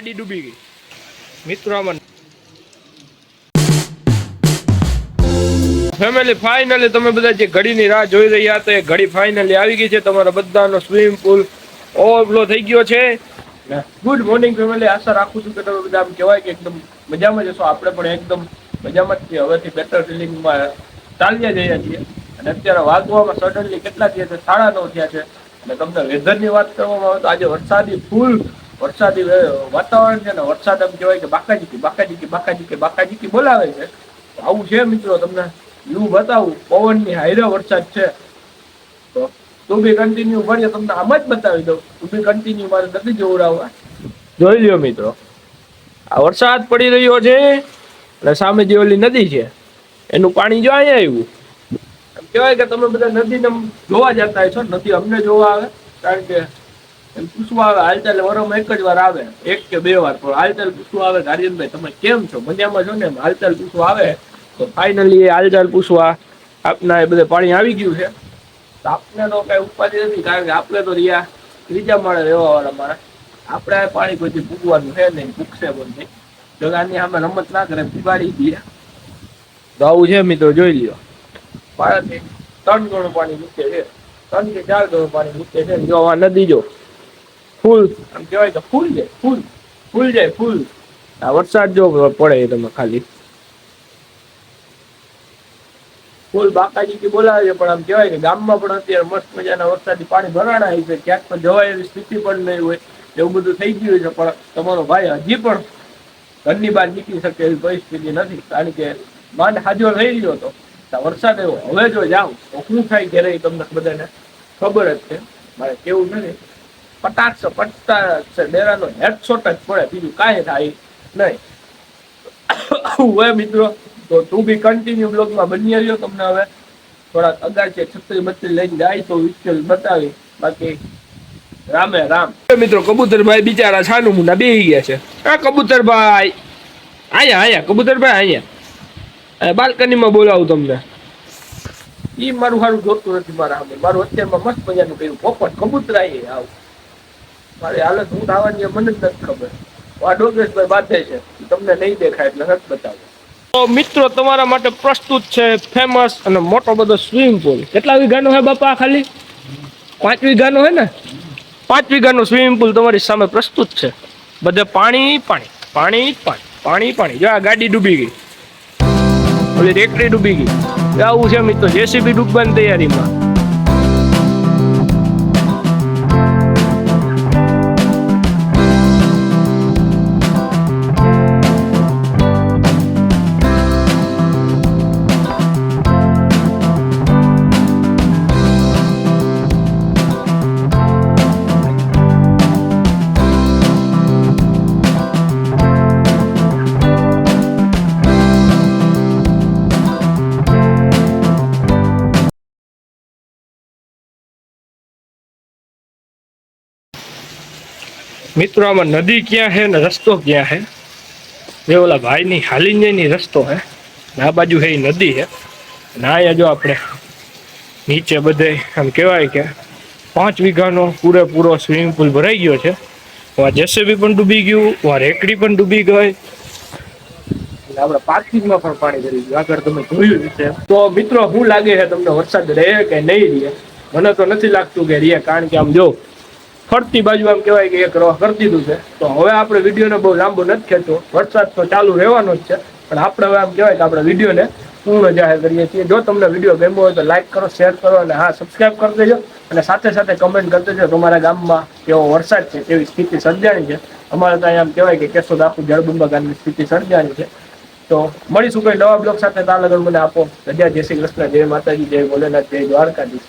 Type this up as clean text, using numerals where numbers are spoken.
ગાડી ડૂબી ગઈ મિત્રો આમાં ફેમિલી ફાઇનલી તમે બધા જે ઘડીની રાહ જોઈ રહ્યા હતા એ ઘડી ફાઇનલી આવી ગઈ છે. તમારા બધાનો સ્વિમિંગ પુલ ઓવરફ્લો થઈ ગયો છે. Good morning family. આશા રાખું છું કે તમે બધા આમ કહેવાય કે એકદમ મજામાં જશો. આપણે પણ એકદમ મજામાં જ છીએ. હવેથી બેટર ફિલિંગમાં ચાલ્યા જઈએ છીએ અને અત્યારે વાગવામાં સડનલી કેટલા થયા છે? 9:30 થયા છે. અને તમને વેધરની વાત કરવામાં આવે તો આજે વરસાદી વાતાવરણ છે ને. વરસાદ એમ કહેવાય કે બાકાજીકી બોલાવે છે. આવું છે મિત્રો. તમને એવું બતાવું પવનની હાઈરે વરસાદ છે તો તું બી કન્ટિન્યુ ભરીએ તમને આમ જ બતાવી દઉં. તું બી કન્ટિન્યુ મારે નથી જોવડાવવા. જોઈ લ્યો મિત્રો, આ વરસાદ પડી રહ્યો છે અને સામે જે ઓલી નદી છે એનું પાણી જો અહીંયા આવ્યું. એમ કહેવાય કે તમે બધા નદીને જોવા જતા છો. નદી અમને જોવા આવે કારણ કે એમ પૂછવા આવે હાલચાલ. વરમાં એક જ વાર આવે, એક કે બે વાર, પણ હાલચાલ પૂછવા આવે કે આર્યનભાઈ તમે કેમ છો, મજામાં છો ને? એમ હાલચાલ પૂછવા આવે તો ફાઇનલી હાલચાલ પૂછવા આપના એ બધે પાણી આવી ગયું છે. તો આપને તો કઈ ઉપાધિ નથી કારણ કે આપણે તો રહ્યા ત્રીજા માળે રહેવા વાળા મારા. આપણે પાણી કોઈથી પૂગવાનું છે નહીં, પૂગશે પણ નહીં. જો આની સામે રમત ના કરે પીવાડી દઈએ તો આવું છે મિત્રો. જોઈ લ્યો, 3 ગણું પાણી મૂકે છે, 3 કે 4 ગણું પાણી મૂકે છે. જો આ નદી જો ફૂલ, આમ કહેવાય કે ફૂલ જાય. આ વરસાદ જો પડે તમે ખાલી ફૂલ બાકાજી બોલાવે છે. પણ આમ કહેવાય કે ગામમાં પણ અત્યારે મસ્ત મજાના વરસાદી પાણી ભરાણા છે. ક્યાંક પણ જવાય એવી સ્થિતિ પણ નહીં હોય, એવું બધું થઈ ગયું છે. પણ તમારો ભાઈ હજી પણ ઘરની બહાર નીકળી શકે એવી પરિસ્થિતિ નથી કારણ કે માંડ હાજો થઈ રહ્યો હતો. વરસાદ એવો હવે જો જાઉં તો શું થાય ઘરે તમને બધાને ખબર જ છે. મારે કેવું નથી. પટાક્ષ ડેરાનો હેડશોટ જ પડે, બીજું કાંઈ થાય નહીં. હવે મિત્રો તો તું બી કન્ટિન્યુ બ્લોગમાં બની રહ્યો. તમને હવે થોડાક અગાચે છત્રી બત્રી લઈને જાય તો વિશ્વલ બતાવી. બાકી રામે રામ. મિત્રો કબૂતરભાઈ બિચારા છાનું મુના બેહી ગયા છે. હા કબૂતરભાઈ આયા કબૂતરભાઈ આયા બાલ્કનીમાં બોલાવું તમને. ઈ મારું સારું જોતું નથી મારા સામે. મારું અત્યારમાં મસ્ત મજાનું કર્યું પોપટ કબૂતરાય આવ. મારી હાલત હું આવવાની મને જ નથી ખબર. આ ડોગેશભાઈ બાંધે છે, તમને નહીં દેખાય એટલે નથી બતાવું. તો મિત્રો તમારા માટે પ્રસ્તુત છે ફેમસ અને મોટો બધો સ્વિમિંગ પુલ. કેટલા વીઘાનો હે બાપા? ખાલી 5 વીઘાનો હે ને? 5 વીઘાનો સ્વિમિંગ પુલ તમારી સામે પ્રસ્તુત છે. બધે પાણી. જો આ ગાડી ડૂબી ગઈ, ઓલી રેકડી ડૂબી ગઈ. આવું છે મિત્રો, જેસીબી ડૂબવાની તૈયારીમાં. મિત્રો આમાં નદી ક્યાં છે ને રસ્તો ક્યાં છે? એ ઓલા ભાઈની હાલીની રસ્તો છે, આ બાજુ છે એ નદી છે. અને અહીંયા જો આપણે નીચે બધે આમ કહેવાય કે 5 વીઘાનો પૂરેપૂરો સ્વિમિંગ પુલ ભરાઈ ગયો છે. જેસીબી પણ ડૂબી ગયું, રેકડી પણ ડૂબી ગઈ. આપણે પાર્કિંગમાં પણ પાણી ભરી ગયું. આગળ તમે જોયું છે. તો મિત્રો શું લાગે છે તમને, વરસાદ રહે કે નહીં રહે? મને તો નથી લાગતું કે રહે, કારણ કે આમ જો ફરતી બાજુ આમ કહેવાય કે એક રવા કરી દીધું છે. તો હવે આપણે વિડીયોને બહુ લાંબો નથી ખેંચવો. વરસાદ તો ચાલુ રહેવાનો જ છે, પણ આપણે હવે આમ કહેવાય કે આપણે વિડીયોને પૂર્ણ જાહેર કરીએ છીએ. જો તમને વિડીયો ગમ્યો હોય તો લાઈક કરો, શેર કરો અને હા સબસ્ક્રાઈબ કરી દેજો. અને સાથે સાથે કમેન્ટ કરી દેજો તમારા ગામમાં કેવો વરસાદ છે, કેવી સ્થિતિ સર્જાણી છે. અમારે ત્યાં આમ કહેવાય કે કેશોદ આખું જળબંબાકારની સ્થિતિ સર્જાણી છે. તો મળીશું કોઈ નવા બ્લોગ સાથે. ત્યાં લગન મને આપો રજા. જય શ્રી કૃષ્ણ, જય માતાજી, જય ભોલેનાથ, જય દ્વારકાધીશ.